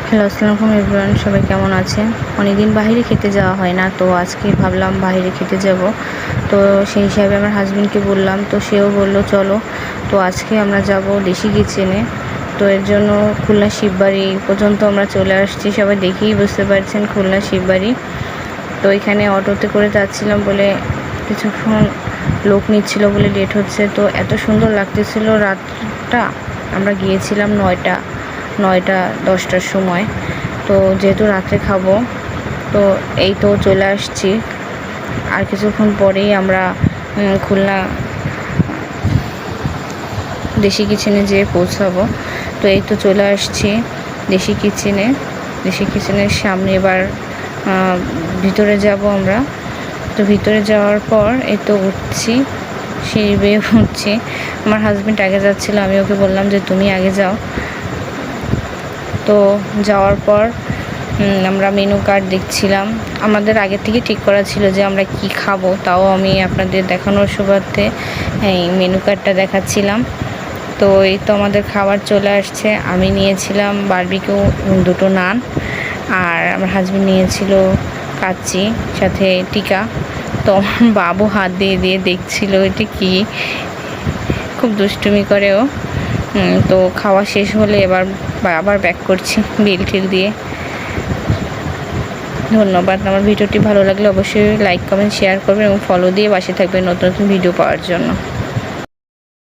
Hello, আসসালামু আলাইকুম everyone, সবাই কেমন আছেন? অনেকদিন বাইরে খেতে যাওয়া হয় না, তো আজকে ভাবলাম বাইরে খেতে যাব। তো সেই হিসাবে আমার হাজবেন্ডকে বললাম, তো সেও বলল চলো। তো আজকে আমরা যাব দেশি কিচেনে। তো এর জন্য খুলনা শিববাড়ি পর্যন্ত আমরা চলে আসছি। সবাই দেখেই বুঝতে পারছেন খুলনা শিববাড়ি। তো এখানে অটোতে করে যাচ্ছিলাম বলে কিছুক্ষণ লোক নিচ্ছিল বলে লেট হচ্ছে। তো এত সুন্দর লাগতেছিল। রাতটা আমরা গিয়েছিলাম 9টা 10টার সময়। তো যেহেতু রাত্রে খাবো, তো এই তো চলে আসছি। আর কিছুক্ষণ পরেই আমরা খুলনা দেশি কিচেনে যেয়ে পৌঁছাবো। তো এই তো চলে আসছি দেশি কিচেনের সামনে। এবার ভিতরে যাব আমরা। তো ভিতরে যাওয়ার পর এই তো উঠছি, সিঁড়ি বেয়ে উঠছি। আমার হাজবেন্ড আগে যাচ্ছিল, আমি ওকে বললাম যে তুমি আগে যাও। তো যাওয়ার পর আমরা মেনু কার্ড দেখছিলাম। আমাদের আগে থেকে ঠিক করা ছিল যে আমরা কি খাবো, তাও আমি আপনাদের দেখানোর সুবাদে এই মেনু কার্ডটা দেখাচ্ছিলাম। তো এই তো আমাদের খাবার চলে আসছে। আমি নিয়েছিলাম বারবিকিউ 2টো নান, আর আমার হাজবেন্ড নিয়েছিল কাচ্চি সাথে টিকা। তো আমার বাবু হাত দিয়ে দিয়ে দেখছিল এটা কি, খুব দুষ্টুমি করেও। তো খাওয়া শেষ হলে এবার আবার ব্যাক করছি বিল টিল দিয়ে। ধন্যবাদ। আমার ভিডিওটি ভালো লাগলে অবশ্যই লাইক কমেন্ট শেয়ার করবেন এবং ফলো দিয়ে পাশে থাকবেন নতুন নতুন ভিডিও পাওয়ার জন্য।